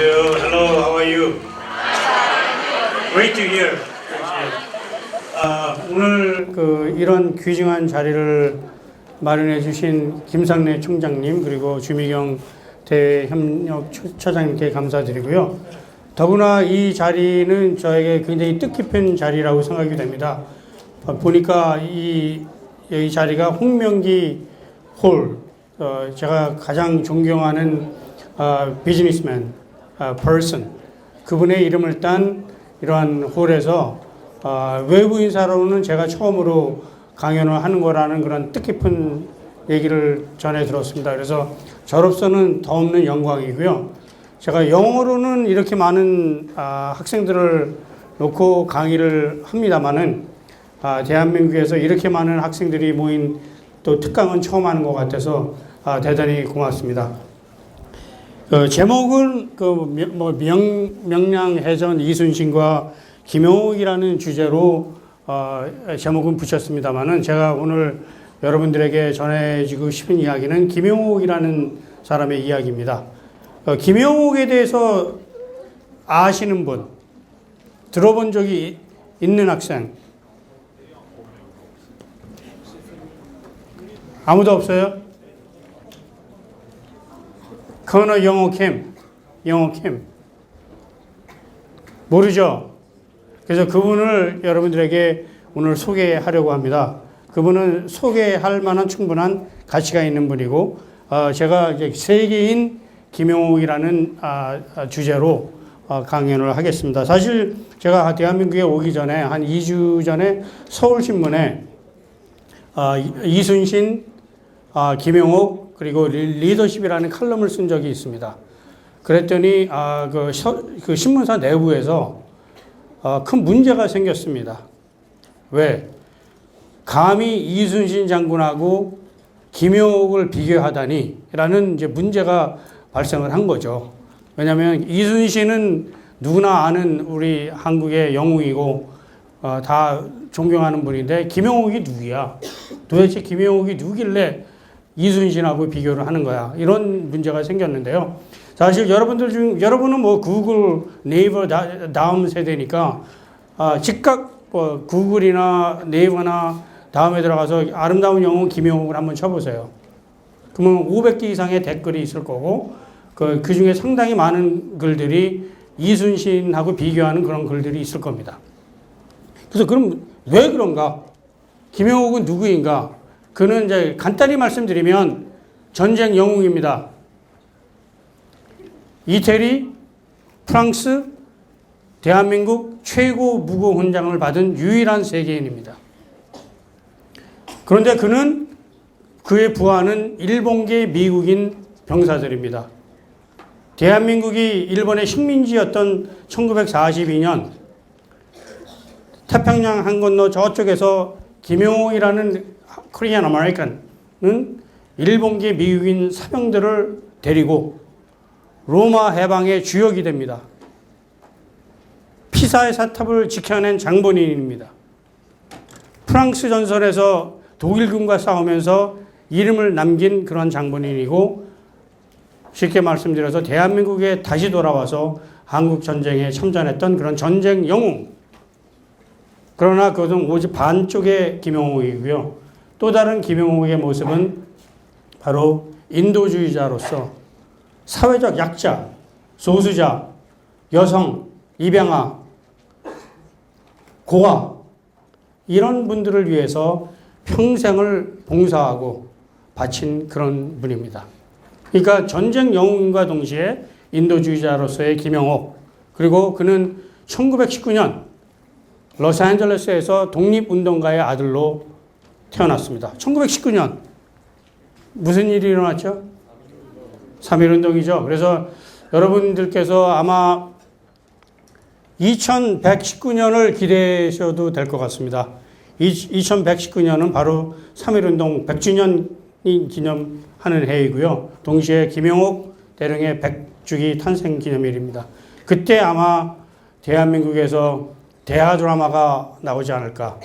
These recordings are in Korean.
안녕하세요. Hello, how are you? Great to hear. 오늘 이런 귀중한 자리를 마련해 주신 김상래 총장님 그리고 주미경 대협력처장님께 감사드리고요. 더구나 이 자리는 저에게 굉장히 뜻깊은 자리라고 생각이 됩니다. 보니까 이 자리가 홍명기 홀, 제가 가장 존경하는 비즈니스맨, person, 그분의 이름을 딴 이러한 홀에서 외부 인사로는 제가 처음으로 강연을 하는 거라는 그런 뜻깊은 얘기를 전해 들었습니다. 그래서 저로서는 더없는 영광이고요. 제가 영어로는 이렇게 많은 학생들을 놓고 강의를 합니다만은 대한민국에서 이렇게 많은 학생들이 모인 또 특강은 처음 하는 것 같아서 대단히 고맙습니다. 제목은 명량해전 이순신과 김용옥이라는 주제로 제목은 붙였습니다만은 제가 오늘 여러분들에게 전해주고 싶은 이야기는 김용옥이라는 사람의 이야기입니다. 김용옥에 대해서 아시는 분, 들어본 적이 있는 학생 아무도 없어요? 커널 영옥캠 모르죠? 그래서 그분을 여러분들에게 오늘 소개하려고 합니다. 그분은 소개할 만한 충분한 가치가 있는 분이고, 제가 이제 세계인 김용옥이라는 주제로 강연을 하겠습니다. 사실 제가 대한민국에 오기 전에 한 2주 전에 서울신문에 이순신, 김용옥 그리고 리더십이라는 칼럼을 쓴 적이 있습니다. 그랬더니 그 신문사 내부에서 큰 문제가 생겼습니다. 왜? 감히 이순신 장군하고 김용옥을 비교하다니 라는 이제 문제가 발생을 한 거죠. 왜냐하면 이순신은 누구나 아는 우리 한국의 영웅이고 다 존경하는 분인데 김용옥이 누구야? 도대체 김용옥이 누구길래 이순신하고 비교를 하는 거야? 이런 문제가 생겼는데요. 사실 여러분은 뭐 구글, 네이버 다음 세대니까 즉각 구글이나 네이버나 다음에 들어가서 아름다운 영웅 김용옥을 한번 쳐보세요. 그러면 500개 이상의 댓글이 있을 거고 그 중에 상당히 많은 글들이 이순신하고 비교하는 그런 글들이 있을 겁니다. 그래서 그럼 왜 그런가? 김용옥은 누구인가? 그는 이제 간단히 말씀드리면 전쟁 영웅입니다. 이태리, 프랑스, 대한민국 최고 무고 훈장을 받은 유일한 세계인입니다. 그런데 그의 부하는 일본계 미국인 병사들입니다. 대한민국이 일본의 식민지였던 1942년 태평양 한건너 저쪽에서 김용옥이라는 코리안 아메리칸은 일본계 미국인 사병들을 데리고 로마 해방의 주역이 됩니다. 피사의 사탑을 지켜낸 장본인입니다. 프랑스 전선에서 독일군과 싸우면서 이름을 남긴 그런 장본인이고 쉽게 말씀드려서 대한민국에 다시 돌아와서 한국 전쟁에 참전했던 그런 전쟁 영웅. 그러나 그것은 오직 반쪽의 김용옥이고요. 또 다른 김용옥의 모습은 바로 인도주의자로서 사회적 약자, 소수자, 여성, 입양아, 고아 이런 분들을 위해서 평생을 봉사하고 바친 그런 분입니다. 그러니까 전쟁 영웅과 동시에 인도주의자로서의 김용옥, 그리고 그는 1919년 로스앤젤레스에서 독립운동가의 아들로 태어났습니다. 1919년 무슨 일이 일어났죠? 3.1운동이죠. 그래서 여러분들께서 아마 2119년을 기대하셔도 될 것 같습니다. 2119년은 바로 3.1운동 100주년 기념하는 해이고요. 동시에 김용옥 대령의 100주기 탄생 기념일입니다. 그때 아마 대한민국에서 대하 드라마가 나오지 않을까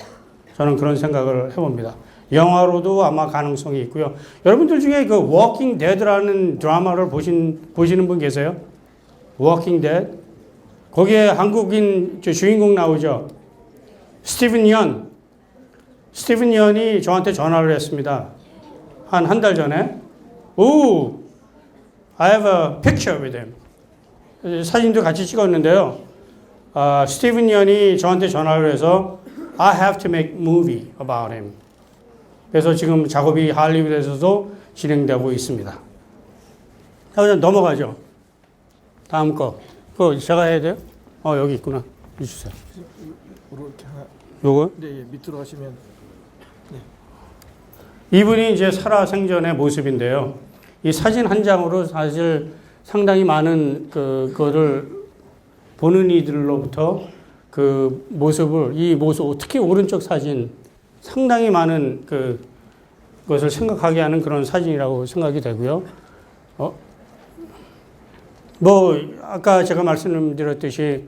저는 그런 생각을 해봅니다. 영화로도 아마 가능성이 있고요. 여러분들 중에 그 워킹 데드라는 드라마를 보시는 분 계세요? 워킹 데드. 거기에 한국인 주인공 나오죠. 스티븐 연. 스티븐 연이 저한테 전화를 했습니다. 한 달 전에. 오, I have a picture with him. 사진도 같이 찍었는데요. 스티븐 연이 저한테 전화를 해서 I have to make movie about him. 그래서 지금 작업이 할리우드에서도 진행되고 있습니다. 넘어가죠. 다음 거. 그거 제가 해야 돼요? 여기 있구나. 주세요. 이렇게 하나. 요거? 네, 밑으로 하시면. 이분이 이제 살아생전의 모습인데요. 이 사진 한 장으로 사실 상당히 많은 그거를 보는 이들로부터 그 모습을, 이 모습, 특히 오른쪽 사진, 상당히 많은 그것을 생각하게 하는 그런 사진이라고 생각이 되고요. 아까 제가 말씀드렸듯이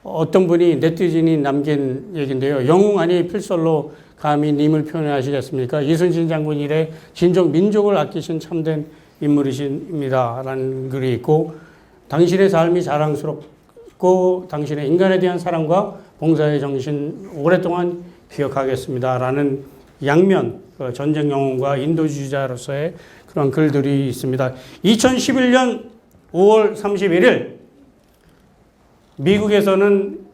어떤 분이 네티즌이 남긴 얘기인데요. 영웅 아니 필설로 감히 님을 표현하시겠습니까? 이순신 장군 이래 진정 민족을 아끼신 참된 인물이십니다. 라는 글이 있고, 당신의 삶이 자랑스럽고 당신의 인간에 대한 사랑과 봉사의 정신 오랫동안 기억하겠습니다. 라는 양면, 전쟁 영웅과 인도주의자로서의 그런 글들이 있습니다. 2011년 5월 31일 미국에서는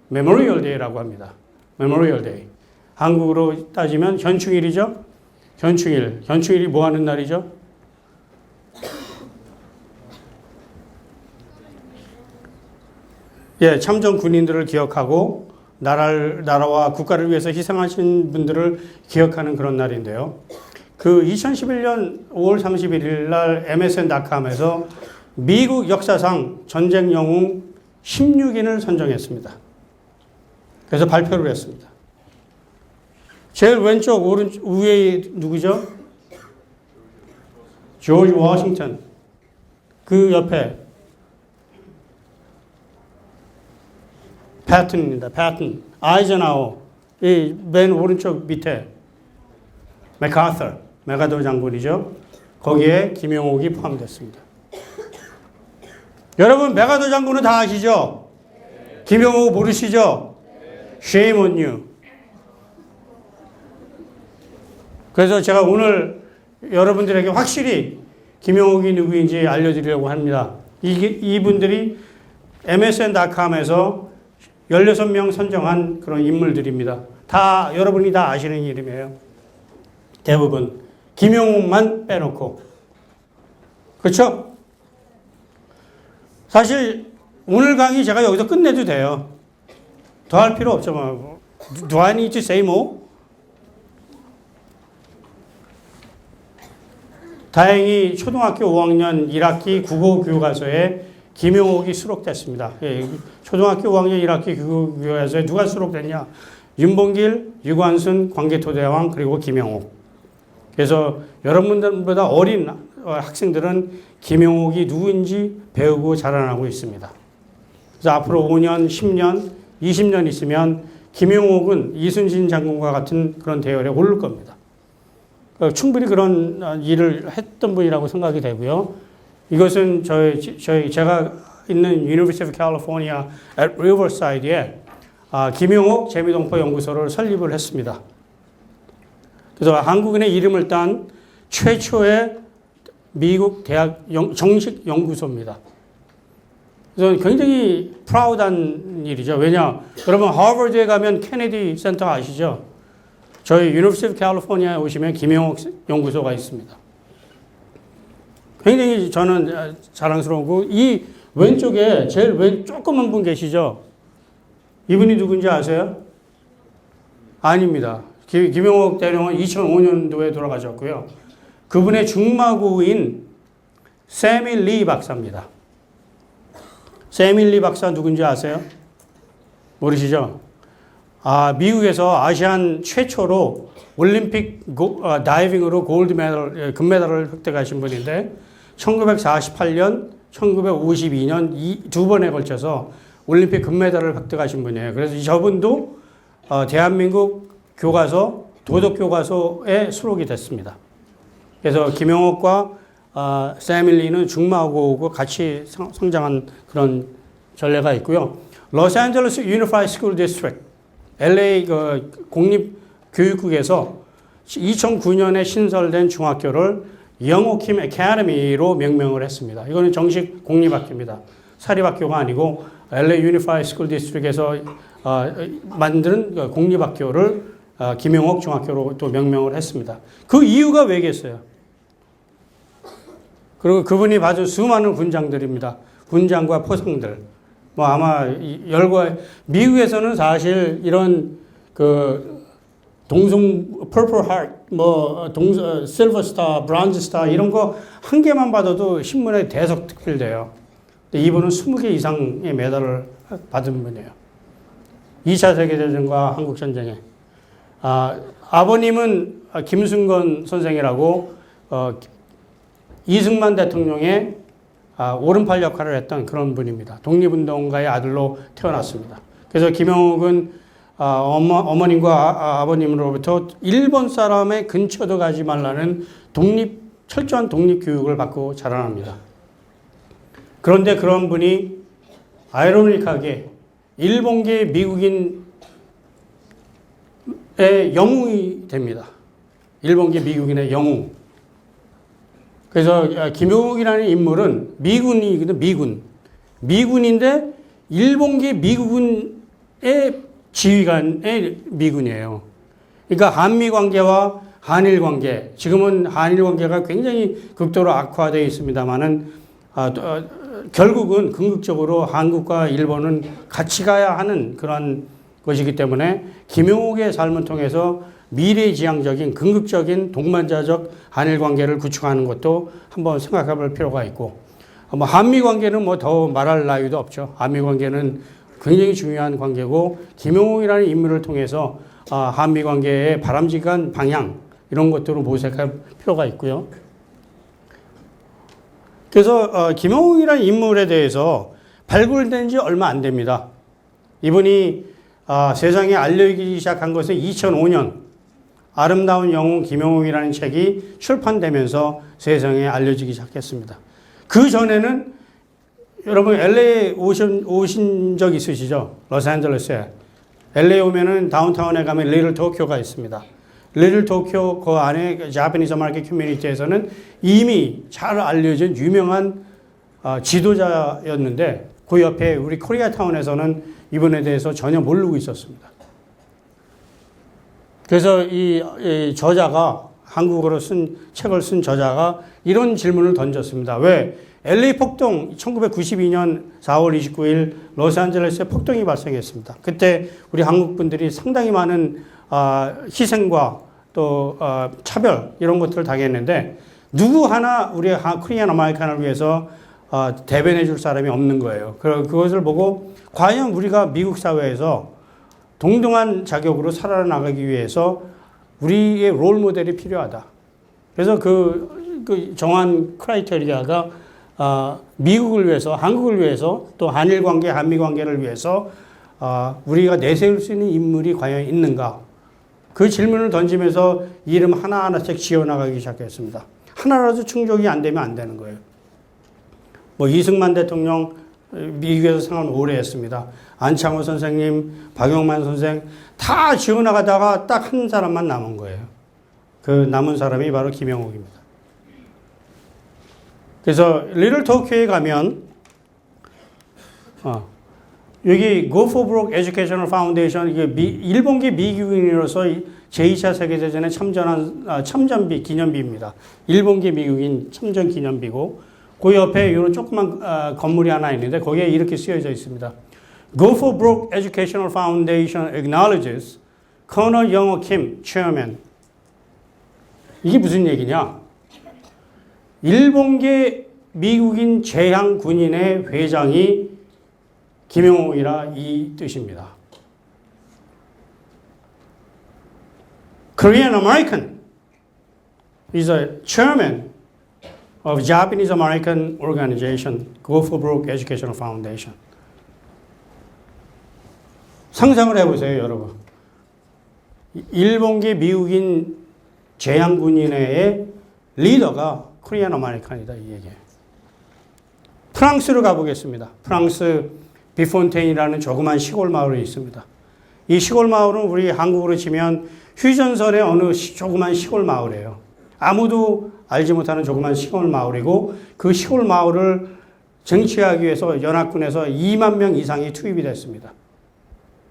메모리얼 데이라고 합니다. 메모리얼 데이. 한국으로 따지면 현충일이죠. 현충일. 현충일이 뭐 하는 날이죠? 예, 참전 군인들을 기억하고 나라와 국가를 위해서 희생하신 분들을 기억하는 그런 날인데요. 그 2011년 5월 31일 날 MSN.com에서 미국 역사상 전쟁 영웅 16인을 선정했습니다. 그래서 발표를 했습니다. 제일 왼쪽 오른쪽 위에 누구죠? 조지 워싱턴. 그 옆에 패튼입니다. 패튼. 아이젠하워. 이 맨 오른쪽 밑에 메가더 장군이죠. 거기에 김영옥이 포함됐습니다. 여러분 메가더 장군은 다 아시죠? 김영옥 모르시죠? Shame on you. 그래서 제가 오늘 여러분들에게 확실히 김영옥이 누구인지 알려드리려고 합니다. 이분들이 MSN.com에서 16명 선정한 그런 인물들입니다. 여러분이 다 아시는 이름이에요. 대부분. 김영옥만 빼놓고. 그렇죠? 사실 오늘 강의 제가 여기서 끝내도 돼요. 더 할 필요 없죠. Do I need to say more? 다행히 초등학교 5학년 1학기 국어 교과서에 김영옥이 수록됐습니다. 예, 초등학교 5학년 1학기 국어 교과서에 누가 수록됐냐? 윤봉길, 유관순, 광개토대왕, 그리고 김영옥. 그래서 여러분들보다 어린 학생들은 김영옥이 누구인지 배우고 자라나고 있습니다. 그래서 앞으로 5년, 10년, 20년 있으면 김영옥은 이순신 장군과 같은 그런 대열에 오를 겁니다. 충분히 그런 일을 했던 분이라고 생각이 되고요. 이것은 제가 있는 University of California at Riverside에 김영옥 재미동포 연구소를 설립을 했습니다. 그래서 한국인의 이름을 딴 최초의 미국 대학 정식 연구소입니다. 그래서 굉장히 프라우드한 일이죠. 왜냐? 여러분 하버드에 가면 케네디 센터 아시죠? 저희 University of California에 오시면 김영옥 연구소가 있습니다. 굉장히 저는 자랑스러우고, 이 왼쪽에 제일 조그만 분 계시죠? 이분이 누군지 아세요? 아닙니다. 김영옥 대령은 2005년도에 돌아가셨고요. 그분의 중마고인 세밀리 박사입니다. 세밀리 박사 누군지 아세요? 모르시죠? 미국에서 아시안 최초로 올림픽 다이빙으로 금메달을 획득하신 분인데 1948년, 1952년 두 번에 걸쳐서 올림픽 금메달을 획득하신 분이에요. 그래서 저분도 대한민국 교과서, 도덕교과서에 수록이 됐습니다. 그래서 김영옥과 패밀리는 중마고고 같이 성장한 그런 전례가 있고요. 로스앤젤레스 유니파이드 스쿨 디스트릭트, LA 그 공립교육국에서 2009년에 신설된 중학교를 영호킴 애카데미로 명명을 했습니다. 이거는 정식 공립학교입니다. 사립학교가 아니고 LA 유니파이드 스쿨 디스트릭트에서 만든 공립학교를 김용옥 중학교로 또 명명을 했습니다. 그 이유가 왜겠어요? 그리고 그분이 받은 수많은 군장들입니다. 군장과 포상들. 뭐 아마 미국에서는 사실 이런 그 동성 퍼플 하트, 뭐 실버 스타, 브론즈 스타 이런 거 한 개만 받아도 신문에 대속 특필돼요. 근데 이분은 20개 이상의 메달을 받은 분이에요. 2차 세계대전과 한국전쟁에. 아버님은 김순건 선생이라고 이승만 대통령의 오른팔 역할을 했던 그런 분입니다. 독립운동가의 아들로 태어났습니다. 그래서 김영옥은 어머님과 아버님으로부터 일본 사람의 근처도 가지 말라는 철저한 독립교육을 받고 자라납니다. 그런데 그런 분이 아이러니하게 일본계 미국인의 영웅이 됩니다. 일본계 미국인의 영웅. 그래서 김용옥이라는 인물은 미군이거든, 미군인데 일본계 미국군의 지휘관의 미군이에요. 그러니까 한미 관계와 한일 관계, 지금은 한일 관계가 굉장히 극도로 악화되어 있습니다만은 결국은 궁극적으로 한국과 일본은 같이 가야 하는 그런 것이기 때문에 김용옥의 삶을 통해서 미래지향적인 긍극적인 동반자적 한일 관계를 구축하는 것도 한번 생각해 볼 필요가 있고, 뭐 한미 관계는 뭐 더 말할 나위도 없죠. 한미 관계는 굉장히 중요한 관계고, 김용옥이라는 인물을 통해서 한미 관계의 바람직한 방향 이런 것들을 모색할 필요가 있고요. 그래서 김용옥이라는 인물에 대해서 발굴된 지 얼마 안 됩니다. 이분이 세상에 알려지기 시작한 것은 2005년 아름다운 영웅 김용옥이라는 책이 출판되면서 세상에 알려지기 시작했습니다. 그 전에는 여러분 LA 오신 적 있으시죠? 로스앤젤레스에. LA 오면은 다운타운에 가면 리틀 도쿄가 있습니다. 리틀 도쿄 그 안에 자파니즈 마켓 커뮤니티에서는 이미 잘 알려진 유명한 지도자였는데 그 옆에 우리 코리아타운에서는 이분에 대해서 전혀 모르고 있었습니다. 그래서 이 저자가 한국어로 책을 쓴 저자가 이런 질문을 던졌습니다. 왜 LA 폭동 1992년 4월 29일 로스앤젤레스에 폭동이 발생했습니다. 그때 우리 한국 분들이 상당히 많은 희생과 또 차별 이런 것들을 당했는데 누구 하나 우리 코리안 아메리칸을 위해서 대변해 줄 사람이 없는 거예요. 그것을 보고 과연 우리가 미국 사회에서 동등한 자격으로 살아나가기 위해서 우리의 롤 모델이 필요하다. 그래서 그 정한 크라이테리아가 미국을 위해서, 한국을 위해서, 또 한일 관계, 한미 관계를 위해서 우리가 내세울 수 있는 인물이 과연 있는가? 그 질문을 던지면서 이름 하나하나씩 지어나가기 시작했습니다. 하나라도 충족이 안 되면 안 되는 거예요. 뭐 이승만 대통령 미국에서 생활을 오래 했습니다. 안창호 선생님, 박용만 선생 다 지어나가다가 딱 한 사람만 남은 거예요. 그 남은 사람이 바로 김영옥입니다. 그래서 리틀 도쿄에 가면 여기 Go for Broke Educational Foundation 이게 일본계 미국인으로서 제2차 세계대전에 참전한 참전비 기념비입니다. 일본계 미국인 참전 기념비고 그 옆에 이런 조그만 건물이 하나 있는데 거기에 이렇게 쓰여져 있습니다. Go for Broke Educational Foundation acknowledges Colonel 영호 김 Chairman. 이게 무슨 얘기냐? 일본계 미국인 제향 군인의 회장이 김용옥이라 이 뜻입니다. Korean American is a chairman of Japanese American organization, Go for Broke Educational Foundation. 상상을 해보세요, 여러분. 일본계 미국인 제향 군인의 리더가 코리안 아메리칸이다 이 얘기예요. 프랑스로 가보겠습니다. 프랑스 비폰테인이라는 조그만 시골 마을이 있습니다. 이 시골 마을은 우리 한국으로 치면 휴전선의 어느 조그만 시골 마을이에요. 아무도 알지 못하는 조그만 시골 마을이고 그 시골 마을을 정치하기 위해서 연합군에서 2만 명 이상이 투입이 됐습니다.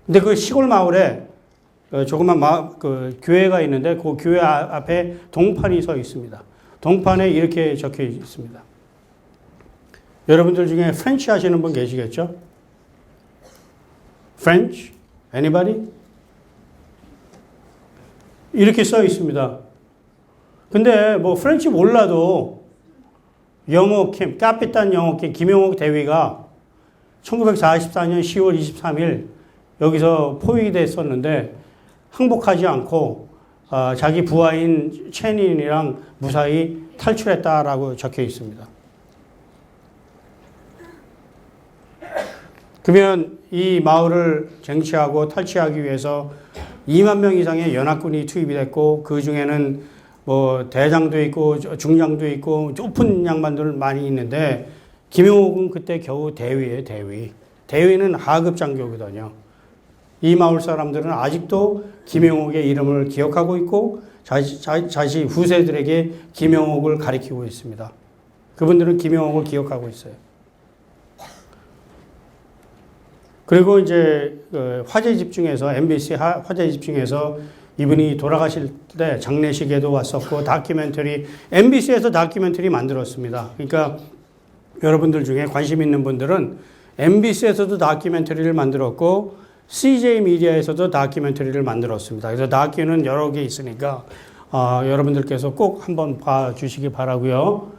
근데 그 시골 마을에 조그만 그 교회가 있는데 그 교회 앞에 동판이 서 있습니다. 동판에 이렇게 적혀 있습니다. 여러분들 중에 프렌치 하시는 분 계시겠죠? French? Anybody? 이렇게 써 있습니다. 근데 뭐 프렌치 몰라도 영어킴, 카피탄 영어킴 김용옥 대위가 1944년 10월 23일 여기서 포위가 됐었는데 항복하지 않고 자기 부하인 체닌이랑 무사히 탈출했다라고 적혀 있습니다. 그러면 이 마을을 쟁취하고 탈취하기 위해서 2만 명 이상의 연합군이 투입이 됐고 그 중에는 뭐 대장도 있고 중장도 있고 높은 양반들 많이 있는데 김용옥은 그때 겨우 대위예요, 대위. 대위는 하급 장교거든요. 이 마을 사람들은 아직도 김용옥의 이름을 기억하고 있고 자신 후세들에게 김용옥을 가리키고 있습니다. 그분들은 김용옥을 기억하고 있어요. 그리고 이제 화재 집중에서 MBC 화재 집중에서 이분이 돌아가실 때 장례식에도 왔었고 다큐멘터리 MBC에서 다큐멘터리 만들었습니다. 그러니까 여러분들 중에 관심 있는 분들은 MBC에서도 다큐멘터리를 만들었고 CJ 미디어에서도 다큐멘터리를 만들었습니다. 그래서 다큐는 여러 개 있으니까 여러분들께서 꼭 한번 봐주시기 바라고요.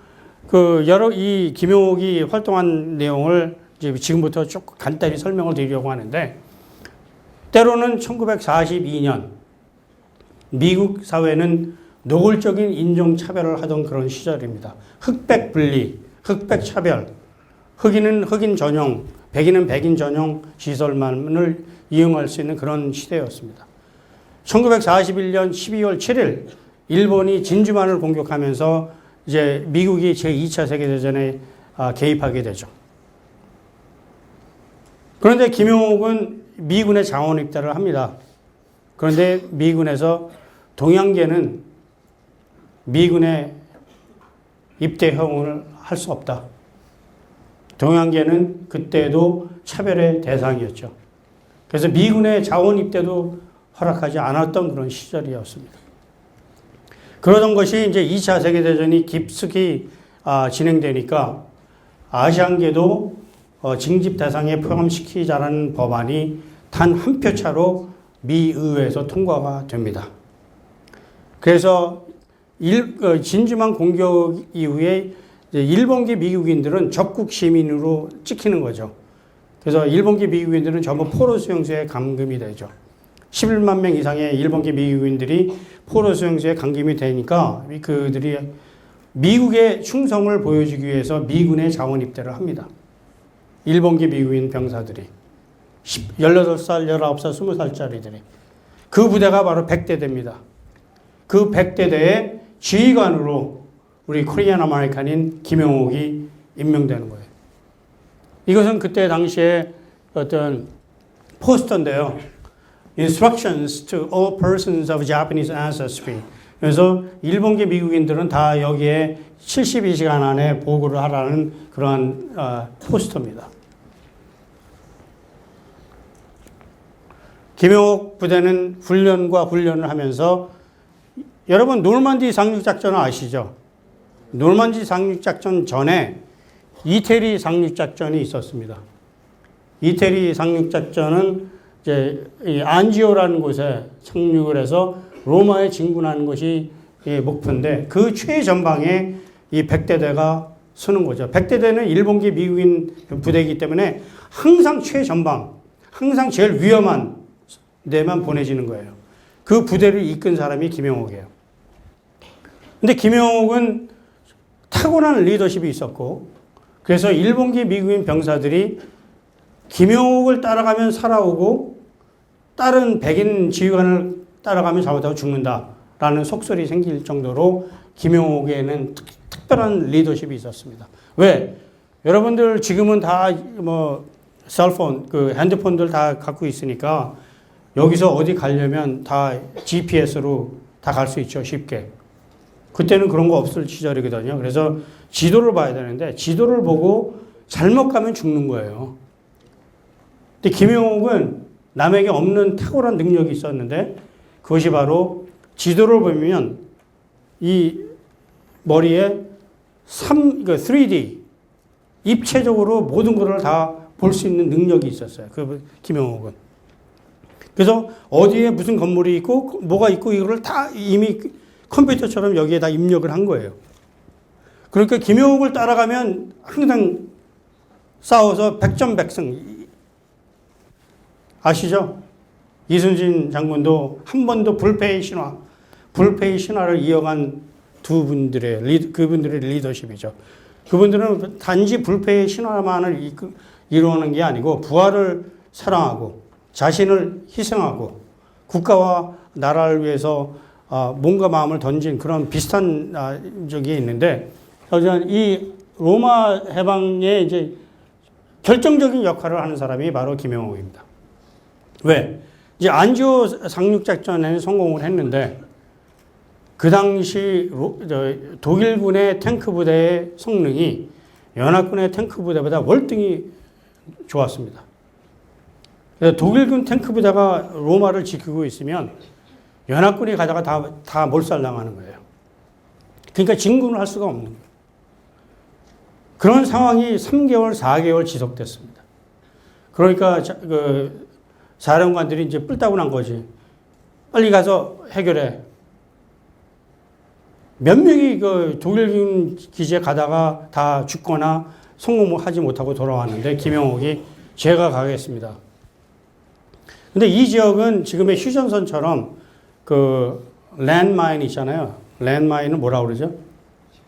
이 김용옥이 활동한 내용을 이제 지금부터 조금 간단히 설명을 드리려고 하는데 때로는 1942년 미국 사회는 노골적인 인종차별을 하던 그런 시절입니다. 흑백 분리, 흑백 차별, 흑인은 흑인 전용, 백인은 백인 전용 시설만을 이용할 수 있는 그런 시대였습니다. 1941년 12월 7일 일본이 진주만을 공격하면서 이제 미국이 제2차 세계대전에 개입하게 되죠. 그런데 김용옥은 미군에 자원 입대를 합니다. 그런데 미군에서 동양계는 미군에 입대 허용을 할 수 없다. 동양계는 그때도 차별의 대상이었죠. 그래서 미군의 자원 입대도 허락하지 않았던 그런 시절이었습니다. 그러던 것이 이제 2차 세계대전이 깊숙이 진행되니까 아시안계도 징집 대상에 포함시키자라는 법안이 단 한 표 차로 미 의회에서 통과가 됩니다. 그래서 진주만 공격 이후에 일본계 미국인들은 적국 시민으로 찍히는 거죠. 그래서 일본계 미국인들은 전부 포로 수용소에 감금이 되죠. 11만 명 이상의 일본계 미국인들이 포로 수용소에 감금이 되니까 그들이 미국의 충성을 보여주기 위해서 미군에 자원 입대를 합니다. 일본계 미국인 병사들이 18살, 19살, 20살짜리들이 그 부대가 바로 백대대입니다. 그 백대대의 지휘관으로 우리 코리안 아메리칸인 김용옥이 임명되는 거예요. 이것은 그때 당시에 어떤 포스터인데요. Instructions to all persons of Japanese ancestry. 그래서 일본계 미국인들은 다 여기에 72시간 안에 보고를 하라는 그러한 포스터입니다. 김용옥 부대는 훈련을 하면서 여러분 노르만디 상륙작전을 아시죠? 노르만디 상륙작전 전에 이태리 상륙작전이 있었습니다. 이태리 상륙작전은 이제 안지오라는 곳에 착륙을 해서 로마에 진군하는 것이 목표인데 그 최전방에 이 백대대가 서는 거죠. 백대대는 일본계 미국인 부대이기 때문에 항상 최전방, 항상 제일 위험한 데만 보내지는 거예요. 그 부대를 이끈 사람이 김용옥이에요. 근데 김용옥은 타고난 리더십이 있었고 그래서 일본계 미국인 병사들이 김용옥을 따라가면 살아오고 다른 백인 지휘관을 따라가면 잘못하고 죽는다라는 속설이 생길 정도로 김용옥에는 특별한 리더십이 있었습니다. 왜? 여러분들 지금은 다 뭐 셀폰, 그 핸드폰들 다 갖고 있으니까 여기서 어디 가려면 다 GPS로 다 갈 수 있죠, 쉽게. 그때는 그런 거 없을 시절이거든요. 그래서 지도를 봐야 되는데 지도를 보고 잘못 가면 죽는 거예요. 근데 김영옥은 남에게 없는 탁월한 능력이 있었는데 그것이 바로 지도를 보면 이 머리에 3D 입체적으로 모든 것을 다 볼 수 있는 능력이 있었어요. 그 김영옥은. 그래서 어디에 무슨 건물이 있고 뭐가 있고 이거를 다 이미 컴퓨터처럼 여기에 다 입력을 한 거예요. 그러니까 김영옥을 따라가면 항상 싸워서 백전백승. 아시죠? 이순신 장군도 한 번도 불패의 신화를 이어간 그분들의 리더십이죠. 그분들은 단지 불패의 신화만을 이루는 게 아니고 부활을 사랑하고 자신을 희생하고 국가와 나라를 위해서 몸과 마음을 던진 그런 비슷한 적이 있는데 이 로마 해방에 이제 결정적인 역할을 하는 사람이 바로 김영옥입니다. 왜? 이제 안지오 상륙작전에는 성공을 했는데 그 당시 독일군의 탱크 부대의 성능이 연합군의 탱크 부대보다 월등히 좋았습니다. 그래서 독일군 탱크 부대가 로마를 지키고 있으면 연합군이 가다가 다 몰살당하는 거예요. 그러니까 진군을 할 수가 없는 거예요. 그런 상황이 3개월, 4개월 지속됐습니다. 그러니까 그 사령관들이 이제 뿔따구 난 거지. 빨리 가서 해결해. 몇 명이 그 독일군 기지에 가다가 다 죽거나 성공하지 못하고 돌아왔는데 김영옥이 제가 가겠습니다. 근데 이 지역은 지금의 휴전선처럼 그 랜드마인 있잖아요. 랜드마인은 뭐라고 그러죠?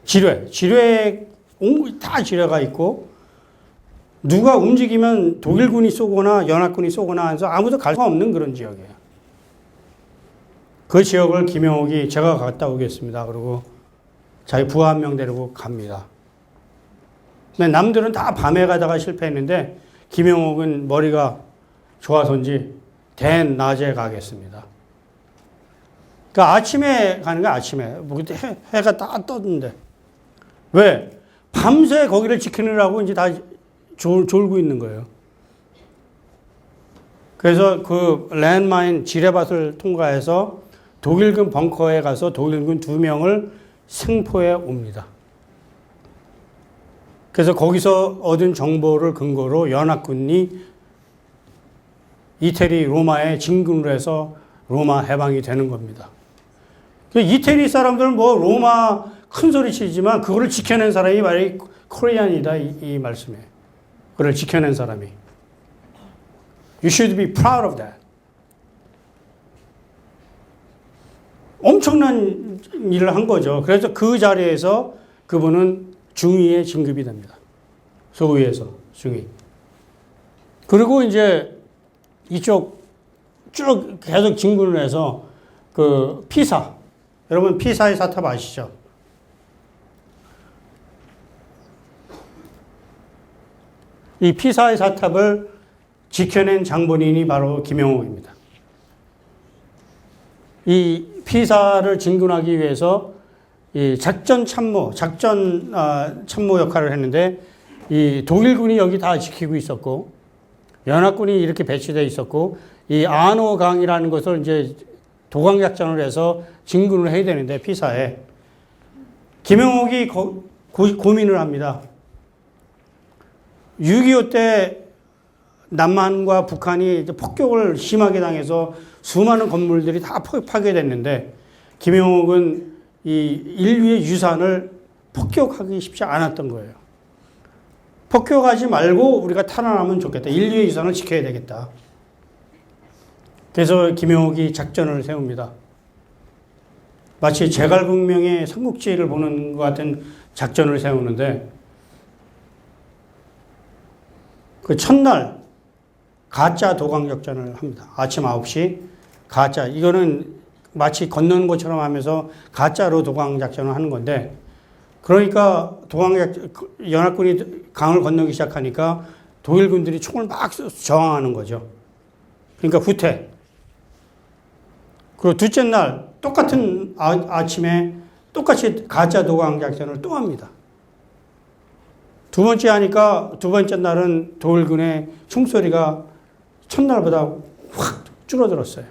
지뢰 다 지뢰가 있고 누가 움직이면 독일군이 쏘거나 연합군이 쏘거나 해서 아무도 갈 수가 없는 그런 지역이에요. 그 지역을 김영옥이 제가 갔다 오겠습니다. 그리고 자기 부하 한 명 데리고 갑니다. 근데 남들은 다 밤에 가다가 실패했는데 김영옥은 머리가 좋아서인지 대낮에 가겠습니다. 그러니까 아침에 가는 거야, 아침에. 뭐 그때 해가 딱 떴는데. 왜? 밤새 거기를 지키느라고 이제 다 졸고 있는 거예요. 그래서 그 랜드마인 지뢰밭을 통과해서 독일군 벙커에 가서 독일군 2명을 생포해 옵니다. 그래서 거기서 얻은 정보를 근거로 연합군이 이태리 로마에 진군을 해서 로마 해방이 되는 겁니다. 이태리 사람들은 뭐 로마 큰 소리 치지만 그거를 지켜낸 사람이 바로 코리안이다 이 말씀이에요. 그걸 지켜낸 사람이. You should be proud of that. 엄청난 일을 한 거죠. 그래서 그 자리에서 그분은 중위에 진급이 됩니다. 소위에서 중위. 그리고 이제 이쪽 쭉 계속 진군을 해서 그 피사. 여러분 피사의 사탑 아시죠? 이 피사의 사탑을 지켜낸 장본인이 바로 김영옥입니다. 이 피사를 진군하기 위해서 이 작전 참모 역할을 했는데 이 독일군이 여기 다 지키고 있었고 연합군이 이렇게 배치되어 있었고 이 아노강이라는 것을 이제 도강작전을 해서 진군을 해야 되는데 피사에 김영옥이 고민을 합니다. 6.25 때 남한과 북한이 폭격을 심하게 당해서 수많은 건물들이 다 파괴됐는데 김영옥은 이 인류의 유산을 폭격하기 쉽지 않았던 거예요. 폭격하지 말고 우리가 탈환하면 좋겠다. 인류의 유산을 지켜야 되겠다. 그래서 김영옥이 작전을 세웁니다. 마치 제갈공명의 삼국지를 보는 것 같은 작전을 세우는데 그 첫날 가짜 도강작전을 합니다. 아침 9시 가짜. 이거는 마치 건너는 것처럼 하면서 가짜로 도강작전을 하는 건데 그러니까 연합군이 강을 건너기 시작하니까 독일군들이 총을 막 저항하는 거죠. 그러니까 후퇴. 그리고 둘째 날 똑같은 아침에 똑같이 가짜 도강 작전을 또 합니다. 두 번째 하니까 두 번째 날은 독일군의 총소리가 첫날보다 확 줄어들었어요.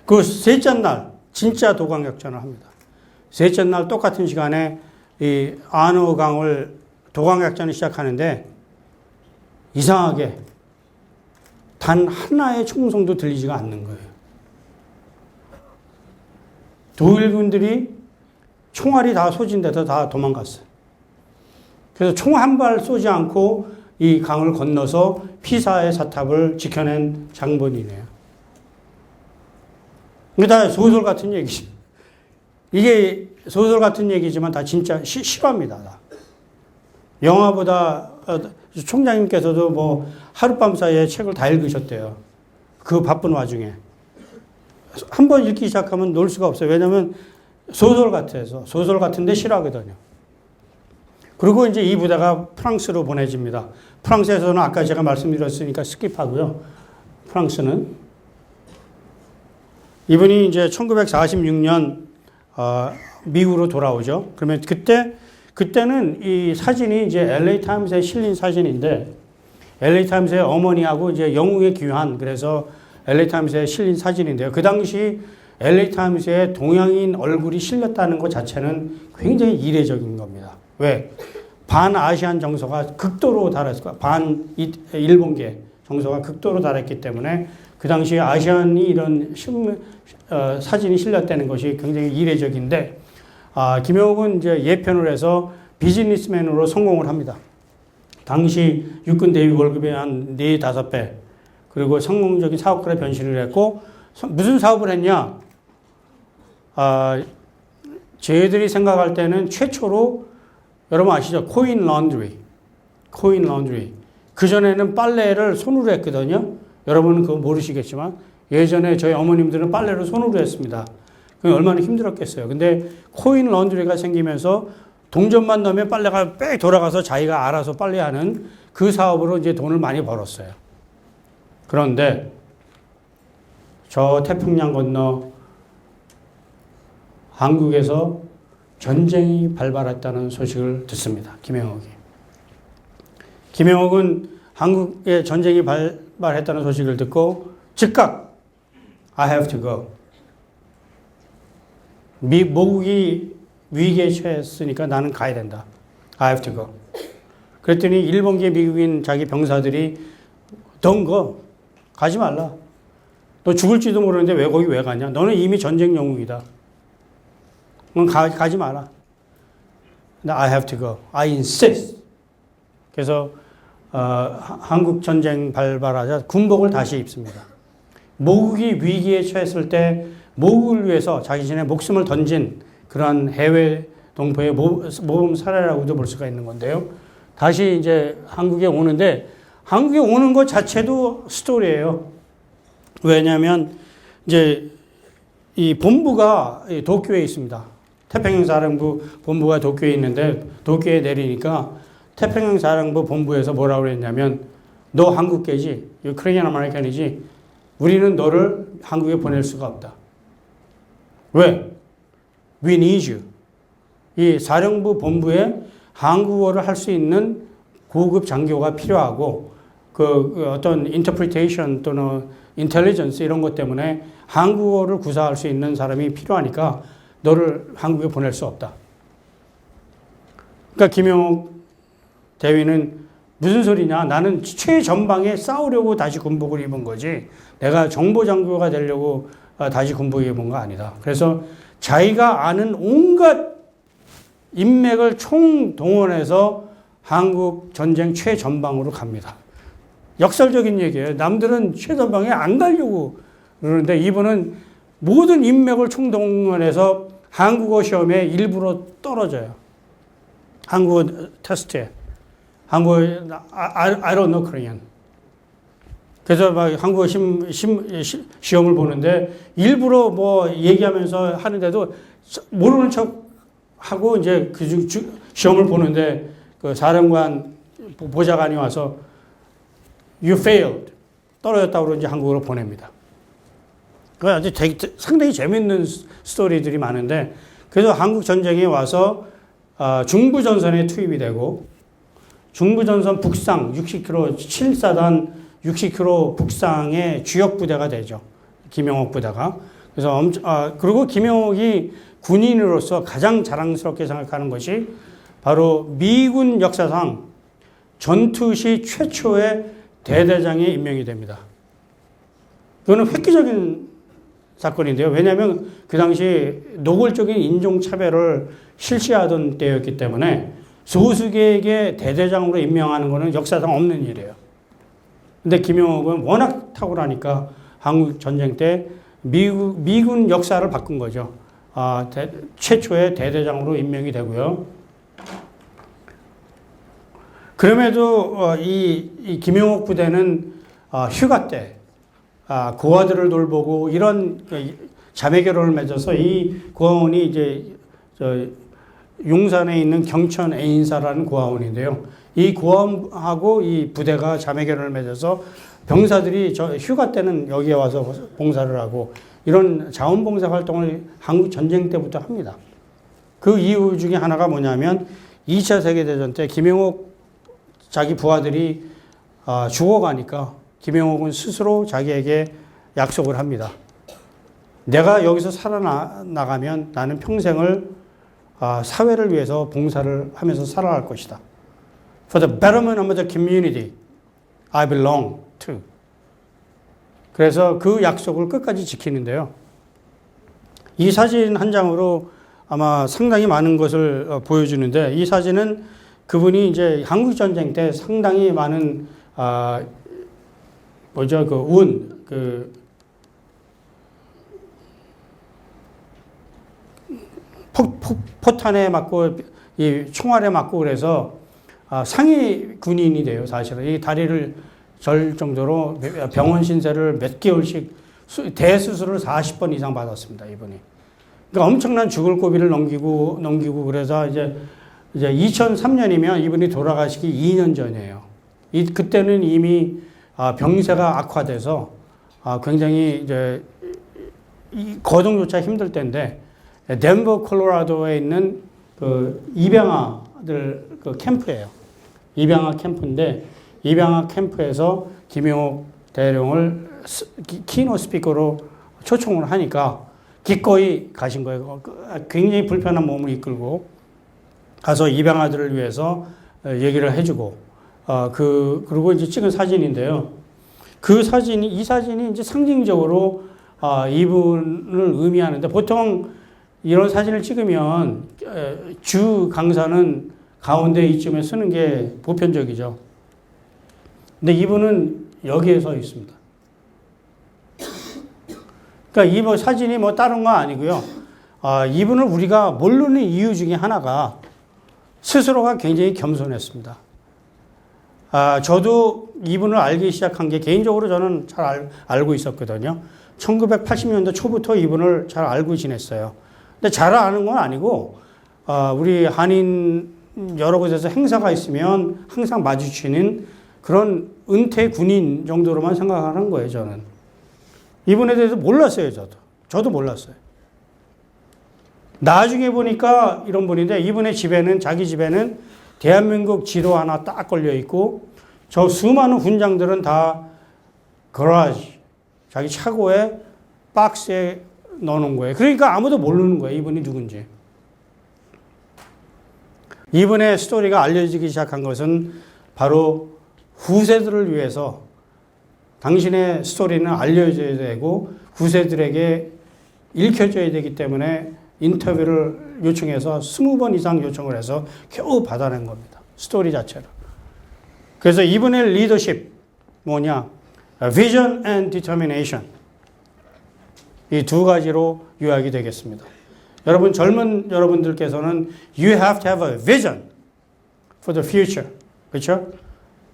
그 셋째 날 진짜 도강 작전을 합니다. 셋째 날 똑같은 시간에 이 아노강을 도강 작전을 시작하는데 이상하게 단 하나의 총성도 들리지가 않는 거예요. 독일군들이 총알이 다 소진돼서 다 도망갔어요. 그래서 총 한 발 쏘지 않고 이 강을 건너서 피사의 사탑을 지켜낸 장본이네요. 이게 다 소설 같은 얘기죠. 이게 소설 같은 얘기지만 다 진짜 실화입니다. 다. 영화보다 총장님께서도 뭐 하룻밤 사이에 책을 다 읽으셨대요. 그 바쁜 와중에. 한 번 읽기 시작하면 놓을 수가 없어요. 왜냐하면 소설 같아서. 소설 같은데 실화거든요. 그리고 이제 이 부대가 프랑스로 보내집니다. 프랑스에서는 아까 제가 말씀드렸으니까 스킵하고요. 프랑스는 이분이 이제 1946년 미국으로 돌아오죠. 그러면 그때는 이 사진이 이제 LA 타임스에 실린 사진인데 LA 타임스의 어머니하고 이제 영웅의 귀환 그래서 LA 타임스에 실린 사진인데요. 그 당시 LA 타임스에 동양인 얼굴이 실렸다는 것 자체는 굉장히 이례적인 겁니다. 왜? 반아시안 정서가 극도로 달했을 일본계 정서가 극도로 달했기 때문에 그 당시에 아시안이 이런 사진이 실렸다는 것이 굉장히 이례적인데 김영욱은 이제 예편을 해서 비즈니스맨으로 성공을 합니다. 당시 육군 대위 월급의 한 4, 5배 그리고 성공적인 사업가로 변신을 했고 무슨 사업을 했냐? 저희들이 생각할 때는 최초로 여러분 아시죠? 코인 런드리. 그전에는 빨래를 손으로 했거든요. 여러분은 그거 모르시겠지만 예전에 저희 어머님들은 빨래를 손으로 했습니다. 그게 얼마나 힘들었겠어요. 근데 코인 런드리가 생기면서 동전만 넣으면 빨래가 빽 돌아가서 자기가 알아서 빨래하는 그 사업으로 이제 돈을 많이 벌었어요. 그런데 저 태평양 건너 한국에서 전쟁이 발발했다는 소식을 듣습니다. 김영욱은 한국에 전쟁이 발발했다는 소식을 듣고 즉각 I have to go. 모국이 위기에 처했으니까 나는 가야 된다. I have to go. 그랬더니 일본계 미국인 자기 병사들이 Don't go. 가지 말라. 너 죽을지도 모르는데 왜 거기 왜 가냐? 너는 이미 전쟁 영웅이다. 가지 마라. I have to go. I insist. 그래서 한국 전쟁 발발하자 군복을 다시 입습니다. 모국이 위기에 처했을 때 모국을 위해서 자신의 목숨을 던진 그러한 해외 동포의 모범 사례라고도 볼 수가 있는 건데요. 다시 이제 한국에 오는데 한국에 오는 것 자체도 스토리예요. 왜냐하면 이제 이 본부가 도쿄에 있습니다. 태평양 사령부 본부가 도쿄에 있는데 도쿄에 내리니까 태평양 사령부 본부에서 뭐라고 그랬냐면 너 한국계지, 유크레인 아메리칸이지, 우리는 너를 한국에 보낼 수가 없다. 왜? We need you. 이 사령부 본부에 한국어를 할 수 있는 고급 장교가 필요하고 그 어떤 인터프리테이션 또는 인텔리전스 이런 것 때문에 한국어를 구사할 수 있는 사람이 필요하니까 너를 한국에 보낼 수 없다. 그러니까 김영욱 대위는 무슨 소리냐? 나는 최전방에 싸우려고 다시 군복을 입은 거지. 내가 정보장교가 되려고 다시 군복을 입은 거 아니다. 그래서 자기가 아는 온갖 인맥을 총동원해서 한국 전쟁 최전방으로 갑니다. 역설적인 얘기예요. 남들은 최전방에 안 가려고 그러는데 이분은 모든 인맥을 총동원해서 한국어 시험에 일부러 떨어져요. 한국어 테스트에. 한국어, I don't know Korean. 그래서 막 한국어 시험을 보는데 일부러 뭐 얘기하면서 하는데도 모르는 척 하고 이제 시험을 보는데 그 사령관 보좌관이 와서 You failed. 떨어졌다고 이제 한국으로 보냅니다. 그 아주 상당히 재밌는 스토리들이 많은데 그래서 한국 전쟁에 와서 중부전선에 투입이 되고 중부전선 북상 60km 7사단 60km 북상의 주역 부대가 되죠. 김영옥 부대가. 그래서 그리고 김영옥이 군인으로서 가장 자랑스럽게 생각하는 것이 바로 미군 역사상 전투 시 최초의 대대장에 임명이 됩니다. 그거는 획기적인 사건인데요. 왜냐하면 그 당시 노골적인 인종차별을 실시하던 때였기 때문에 소수계에게 대대장으로 임명하는 것은 역사상 없는 일이에요. 근데 김영옥은 워낙 탁월하니까 한국 전쟁 때 미군 역사를 바꾼 거죠. 최초의 대대장으로 임명이 되고요. 그럼에도 이 김영옥 부대는 휴가 때 고아들을 돌보고 이런 자매 결혼을 맺어서 이 고아원이 이제 용산에 있는 경천 애인사라는 고아원인데요. 이 고아원하고 이 부대가 자매 결혼을 맺어서 병사들이 휴가 때는 여기에 와서 봉사를 하고 이런 자원봉사 활동을 한국 전쟁 때부터 합니다. 그 이유 중에 하나가 뭐냐면 2차 세계대전 때 김영옥 자기 부하들이 죽어가니까 김영옥은 스스로 자기에게 약속을 합니다. 내가 여기서 살아나가면 나는 평생을 사회를 위해서 봉사를 하면서 살아갈 것이다. For the betterment of the community I belong to. 그래서 그 약속을 끝까지 지키는데요. 이 사진 한 장으로 아마 상당히 많은 것을 보여주는데 이 사진은 그분이 이제 한국전쟁 때 상당히 많은 포탄에 맞고 이 총알에 맞고 그래서 상위 군인이 돼요. 사실은 이 다리를 절 정도로 병원 신세를 몇 개월씩 대수술을 40번 이상 받았습니다. 이분이. 그러니까 엄청난 죽을 고비를 넘기고 그래서 이제 2003년이면 이분이 돌아가시기 2년 전이에요. 그때는 이미 병세가 악화돼서 굉장히 이제 거동조차 힘들 때인데 덴버 콜로라도에 있는 그 입양아들 그 캠프예요. 입양아 캠프인데 입양아 캠프에서 김영옥 대령을 키노 스피커로 초청을 하니까 기꺼이 가신 거예요. 굉장히 불편한 몸을 이끌고 가서 입양아들을 위해서 얘기를 해주고 그리고 이제 찍은 사진인데요. 이 사진이 이제 상징적으로 이분을 의미하는데 보통 이런 사진을 찍으면 주 강사는 가운데 이쯤에 쓰는 게 보편적이죠. 근데 이분은 여기에 서 있습니다. 그러니까 이 사진이 다른 거 아니고요. 이분을 우리가 모르는 이유 중에 하나가 스스로가 굉장히 겸손했습니다. 저도 이분을 알기 시작한 게 개인적으로 저는 잘 알고 있었거든요. 1980년대 초부터 이분을 잘 알고 지냈어요. 근데 잘 아는 건 아니고 우리 한인 여러 곳에서 행사가 있으면 항상 마주치는 그런 은퇴 군인 정도로만 생각하는 거예요, 저는. 이분에 대해서 몰랐어요, 저도 몰랐어요. 나중에 보니까 이런 분인데 이분의 집에는 자기 집에는 대한민국 지도 하나 딱 걸려 있고 저 수많은 훈장들은 다 거라지 자기 차고에 박스에 넣어놓은 거예요. 그러니까 아무도 모르는 거예요. 이분이 누군지. 이분의 스토리가 알려지기 시작한 것은 바로 후세들을 위해서 당신의 스토리는 알려져야 되고 후세들에게 읽혀져야 되기 때문에 인터뷰를 요청해서 20번 이상 요청을 해서 겨우 받아낸 겁니다. 스토리 자체를. 그래서 이분의 리더십 뭐냐? Vision and Determination. 이 두 가지로 요약이 되겠습니다. 여러분 젊은 여러분들께서는 You have to have a vision for the future. 그렇죠?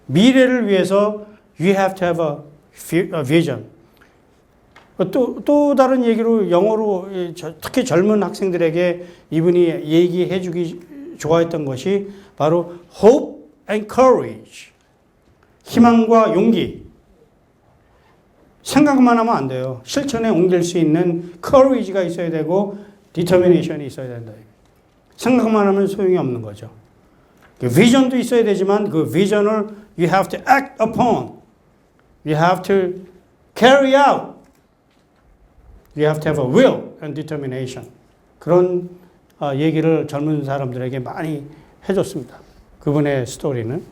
미래를 위해서 You have to have a vision. 또 다른 얘기로 영어로 특히 젊은 학생들에게 이분이 얘기해 주기 좋아했던 것이 바로 hope and courage. 희망과 용기. 생각만 하면 안 돼요. 실천에 옮길 수 있는 courage가 있어야 되고 determination이 있어야 된다. 생각만 하면 소용이 없는 거죠. 그 비전도 있어야 되지만 그 비전을 you have to act upon. You have to carry out. You have to have a will and determination. 그런 얘기를 젊은 사람들에게 많이 해줬습니다. 그분의 스토리는.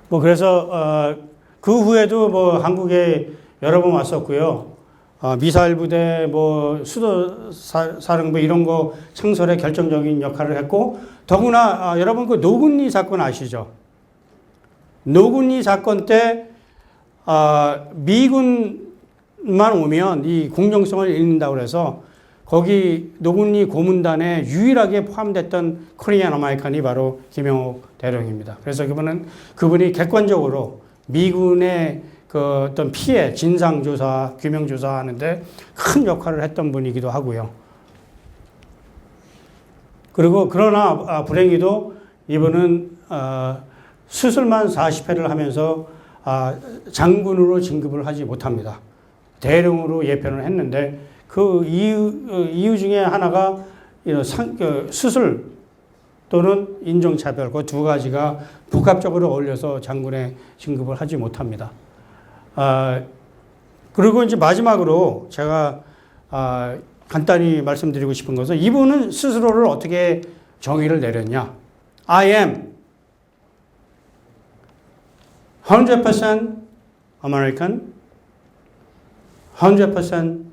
뭐 그래서 그 후에도 뭐 한국에 여러 번 왔었고요. 미사일 부대, 뭐 수도 사령부 이런 거 창설에 결정적인 역할을 했고, 더구나 여러분 그 노군리 사건 아시죠? 노군리 사건 때 미군만 오면 이 공정성을 잃는다고 그래서 거기 노군리 고문단에 유일하게 포함됐던 코리안 아메리칸이 바로 김영옥 대령입니다. 그래서 그분이 객관적으로 미군의 그 어떤 피해 진상조사, 규명조사하는데 큰 역할을 했던 분이기도 하고요. 그리고 그러나 불행히도 이분은 수술만 40회를 하면서 장군으로 진급을 하지 못합니다. 대령으로 예편을 했는데 그 이유 중에 하나가 수술 또는 인종차별 그 두 가지가 복합적으로 어울려서 장군에 진급을 하지 못합니다. 그리고 이제 마지막으로 제가 간단히 말씀드리고 싶은 것은 이분은 스스로를 어떻게 정의를 내렸냐. I am 100% American, 100%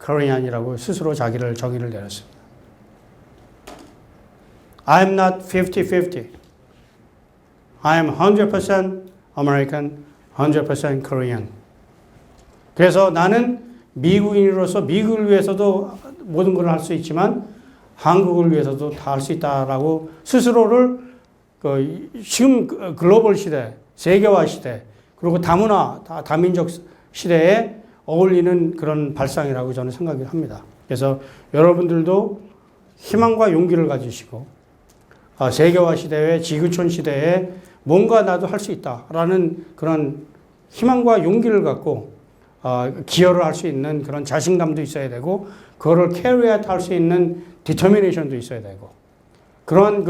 Korean이라고 스스로 자기를 정의를 내렸습니다. I am not 50-50. I am 100% American, 100% Korean. 그래서 나는 미국인으로서 미국을 위해서도 모든 걸 할 수 있지만 한국을 위해서도 다 할 수 있다라고 스스로를 지금 글로벌 시대, 세계화 시대, 그리고 다문화, 다민족 시대에 어울리는 그런 발상이라고 저는 생각을 합니다. 그래서 여러분들도 희망과 용기를 가지시고 세계화 시대에 지구촌 시대에 뭔가 나도 할 수 있다라는 그런 희망과 용기를 갖고 기여를 할 수 있는 그런 자신감도 있어야 되고 그거를 캐리아웃 할 수 있는 디터미네이션도 있어야 되고 그런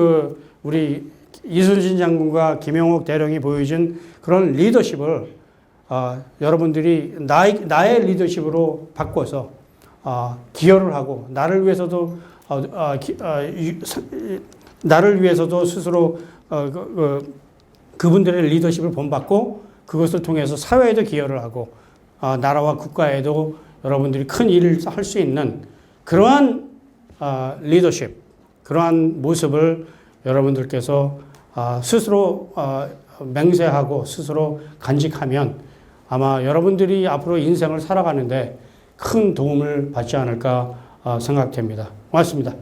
우리 이순신 장군과 김영옥 대령이 보여준 그런 리더십을 여러분들이 나의 리더십으로 바꿔서 기여를 하고 나를 위해서도 스스로 그분들의 리더십을 본받고 그것을 통해서 사회에도 기여를 하고 나라와 국가에도 여러분들이 큰 일을 할 수 있는 그러한 리더십, 그러한 모습을 여러분들께서 스스로 맹세하고 스스로 간직하면 아마 여러분들이 앞으로 인생을 살아가는데 큰 도움을 받지 않을까 생각됩니다. 고맙습니다.